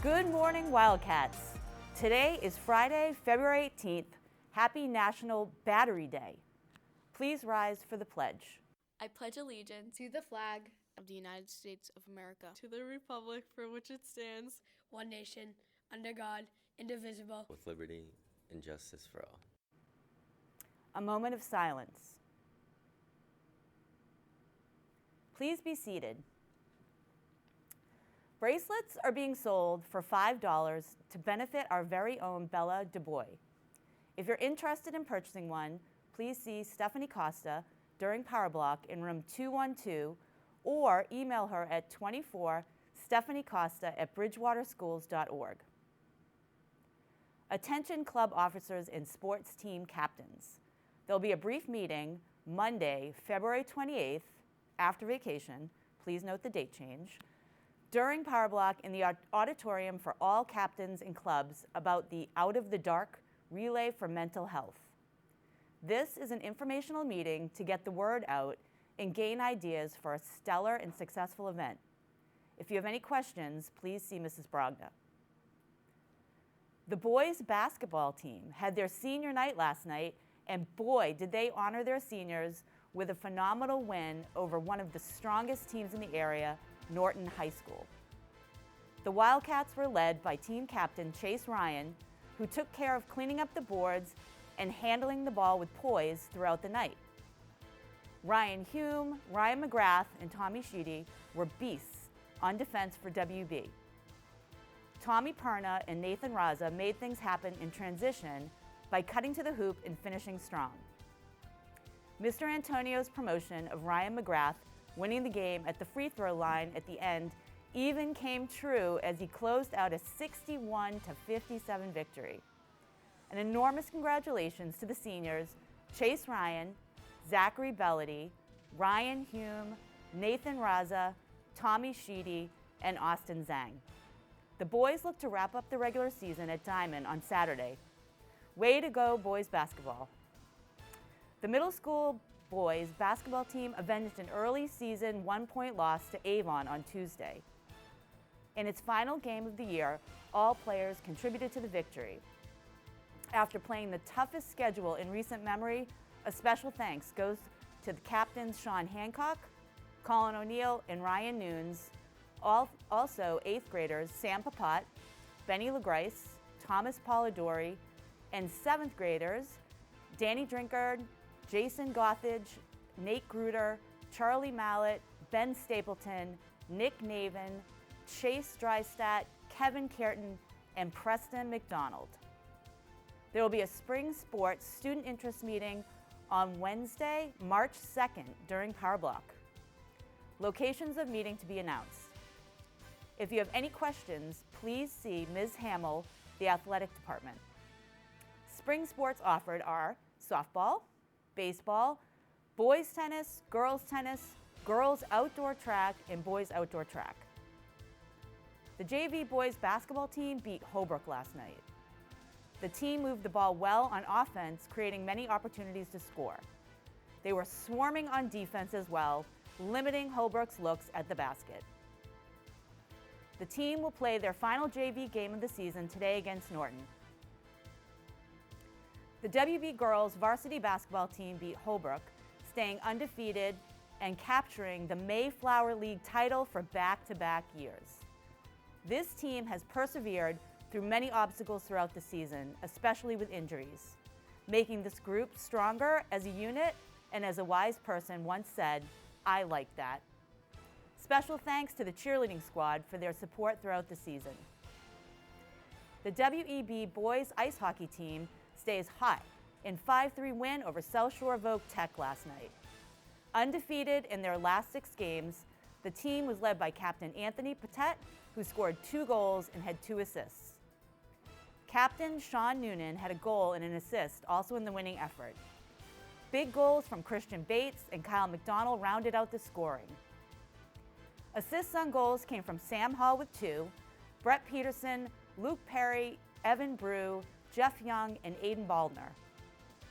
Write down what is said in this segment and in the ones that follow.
Good morning, Wildcats. Today is Friday, February 18th. Happy National Battery Day. Please rise for the pledge. I pledge allegiance to the flag of the United States of America, to the republic for which it stands, one nation, under God, indivisible, with liberty and justice for all. A moment of silence. Please be seated. Bracelets are being sold for $5 to benefit our very own Bella DuBois. If you're interested in purchasing one, please see Stephanie Costa during Power Block in room 212 or email her at 24stephaniecosta@bridgewaterschools.org. Attention club officers and sports team captains. There'll be a brief meeting Monday, February 28th, after vacation. Please note the date change. During Power Block in the auditorium for all captains and clubs about the Out of the Dark Relay for Mental Health. This is an informational meeting to get the word out and gain ideas for a stellar and successful event. If you have any questions, please see Mrs. Brogna. The boys basketball team had their senior night last night, and boy, did they honor their seniors with a phenomenal win over one of the strongest teams in the area, Norton High School. The Wildcats were led by team captain Chase Ryan, who took care of cleaning up the boards and handling the ball with poise throughout the night. Ryan Hume, Ryan McGrath, and Tommy Sheedy were beasts on defense for WB. Tommy Perna and Nathan Raza made things happen in transition by cutting to the hoop and finishing strong. Mr. Antonio's promotion of Ryan McGrath winning the game at the free throw line at the end even came true as he closed out a 61-57 victory. An enormous congratulations to the seniors, Chase Ryan, Zachary Bellady, Ryan Hume, Nathan Raza, Tommy Sheedy, and Austin Zhang. The boys look to wrap up the regular season at Diamond on Saturday. Way to go, boys basketball. The middle school boys basketball team avenged an early season 1-point loss to Avon on Tuesday. In its final game of the year, all players contributed to the victory. After playing the toughest schedule in recent memory, a special thanks goes to the captains Sean Hancock, Colin O'Neill, and Ryan Nunes. Also 8th graders Sam Papat, Benny LaGrice, Thomas Polidori, and 7th graders Danny Drinkard, Jason Gothage, Nate Gruder, Charlie Mallett, Ben Stapleton, Nick Navin, Chase Drystat, Kevin Cairton, and Preston McDonald. There will be a spring sports student interest meeting on Wednesday, March 2nd during Power Block. Locations of meeting to be announced. If you have any questions, please see Ms. Hamill, the athletic department. Spring sports offered are softball, baseball, boys tennis, girls outdoor track, and boys outdoor track. The JV boys basketball team beat Holbrook last night. The team moved the ball well on offense, creating many opportunities to score. They were swarming on defense as well, limiting Holbrook's looks at the basket. The team will play their final JV game of the season today against Norton. The WB girls varsity basketball team beat Holbrook, staying undefeated and capturing the Mayflower League title for back-to-back years. This team has persevered through many obstacles throughout the season, especially with injuries, making this group stronger as a unit, and as a wise person once said, I like that. Special thanks to the cheerleading squad for their support throughout the season. The WEB boys ice hockey team stays hot in 5-3 win over South Shore Vogue Tech last night. Undefeated in their last 6 games, the team was led by Captain Anthony Patet, who scored 2 goals and had 2 assists. Captain Sean Noonan had a goal and an assist, also in the winning effort. Big goals from Christian Bates and Kyle McDonald rounded out the scoring. Assists on goals came from Sam Hall with 2, Brett Peterson, Luke Perry, Evan Brew, Jeff Young, and Aiden Baldner.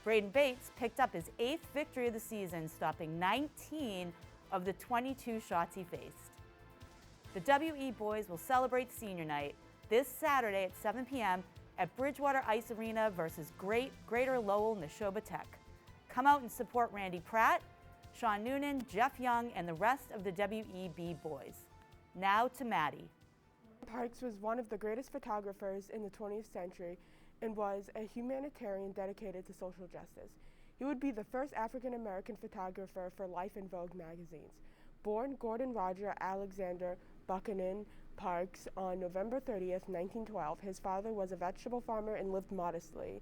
Braden Bates picked up his 8th victory of the season, stopping 19 of the 22 shots he faced. The WE boys will celebrate senior night this Saturday at 7 p.m. at Bridgewater Ice Arena versus Greater Lowell Neshoba Tech. Come out and support Randy Pratt, Sean Noonan, Jeff Young, and the rest of the WEB boys. Now to Maddie. Parks was one of the greatest photographers in the 20th century and was a humanitarian dedicated to social justice. He would be the first African American photographer for Life and Vogue magazines. Born Gordon Roger Alexander Buchanan Parks on November 30th, 1912, his father was a vegetable farmer and lived modestly,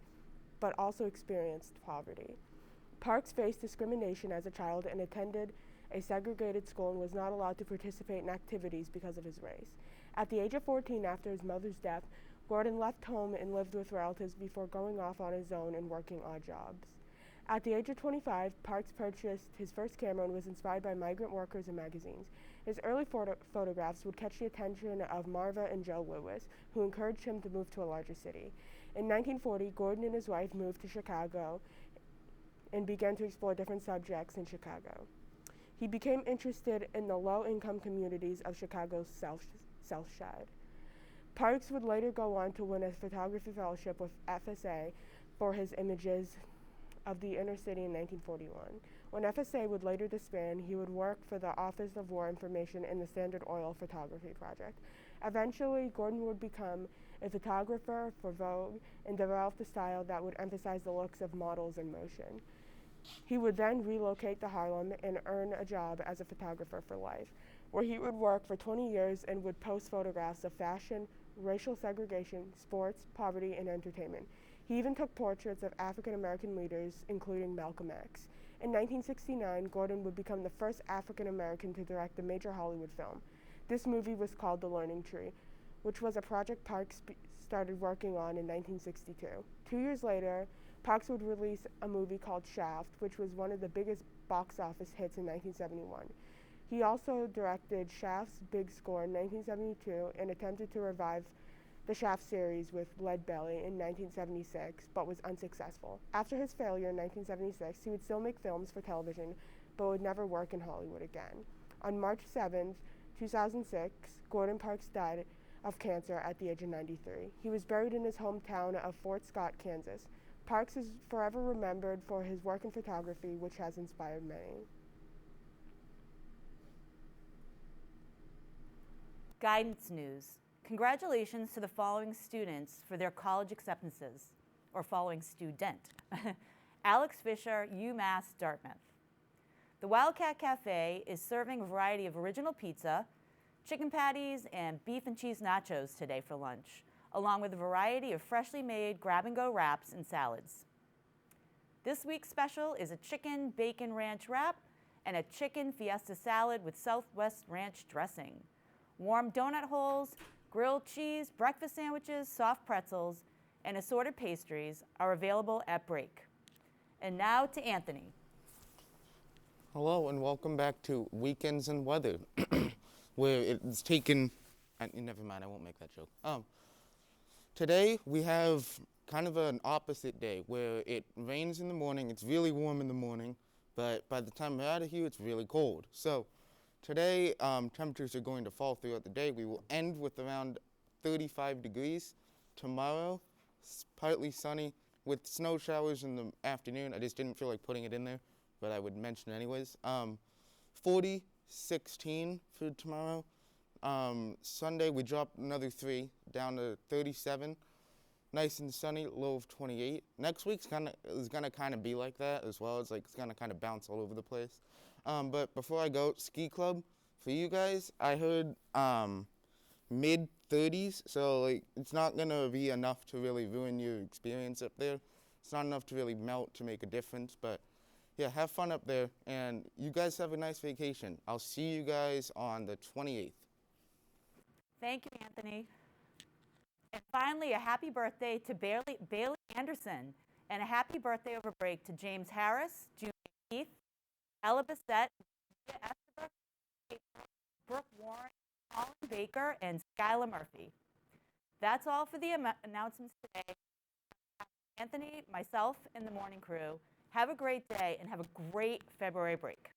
but also experienced poverty. Parks faced discrimination as a child and attended a segregated school and was not allowed to participate in activities because of his race. At the age of 14, after his mother's death, Gordon left home and lived with relatives before going off on his own and working odd jobs. At the age of 25, Parks purchased his first camera and was inspired by migrant workers and magazines. His early photographs would catch the attention of Marva and Joe Lewis, who encouraged him to move to a larger city. In 1940, Gordon and his wife moved to Chicago and began to explore different subjects in Chicago. He became interested in the low-income communities of Chicago's South Side. Parks would later go on to win a photography fellowship with FSA for his images of the inner city in 1941. When FSA would later disband, he would work for the Office of War Information in the Standard Oil Photography Project. Eventually, Gordon would become a photographer for Vogue and developed a style that would emphasize the looks of models in motion. He would then relocate to Harlem and earn a job as a photographer for life, where he would work for 20 years and would post photographs of fashion, racial segregation, sports, poverty, and entertainment. He even took portraits of African American leaders, including Malcolm X. In 1969, Gordon would become the first African American to direct a major Hollywood film. This movie was called The Learning Tree, which was a project Parks started working on in 1962. 2 years later, Parks would release a movie called Shaft, which was one of the biggest box office hits in 1971. He also directed Shaft's Big Score in 1972 and attempted to revive the Shaft series with Lead Belly in 1976, but was unsuccessful. After his failure in 1976, he would still make films for television, but would never work in Hollywood again. On March 7, 2006, Gordon Parks died of cancer at the age of 93. He was buried in his hometown of Fort Scott, Kansas. Parks is forever remembered for his work in photography, which has inspired many. Guidance news. Congratulations to the following students for their college acceptances, or following student. Alex Fisher, UMass Dartmouth. The Wildcat Cafe is serving a variety of original pizza, chicken patties, and beef and cheese nachos today for lunch, along with a variety of freshly made grab-and-go wraps and salads. This week's special is a chicken bacon ranch wrap and a chicken fiesta salad with Southwest Ranch dressing. Warm donut holes, grilled cheese, breakfast sandwiches, soft pretzels, and assorted pastries are available at break. And now to Anthony. Hello and welcome back to Weekends and Weather, where it's taken, never mind, I won't make that joke. Today we have kind of an opposite day where it rains in the morning, it's really warm in the morning, but by the time we're out of here, it's really cold. So today, temperatures are going to fall throughout the day. We will end with around 35 degrees. Tomorrow, partly sunny with snow showers in the afternoon. I just didn't feel like putting it in there, but I would mention it anyways. 40, 16 for tomorrow. Sunday, we dropped another 3 down to 37. Nice and sunny, low of 28. Next week's is gonna kind of be like that as well. It's gonna kind of bounce all over the place. But before I go, ski club, for you guys, I heard mid-30s, so it's not going to be enough to really ruin your experience up there. It's not enough to really melt to make a difference, but yeah, have fun up there, and you guys have a nice vacation. I'll see you guys on the 28th. Thank you, Anthony. And finally, a happy birthday to Bailey Anderson, and a happy birthday over break to James Harris, Junior Keith, Ella Bissett, Esther, Brooke Warren, Colin Baker, and Skylar Murphy. That's all for the announcements today. Anthony, myself, and the morning crew, have a great day and have a great February break.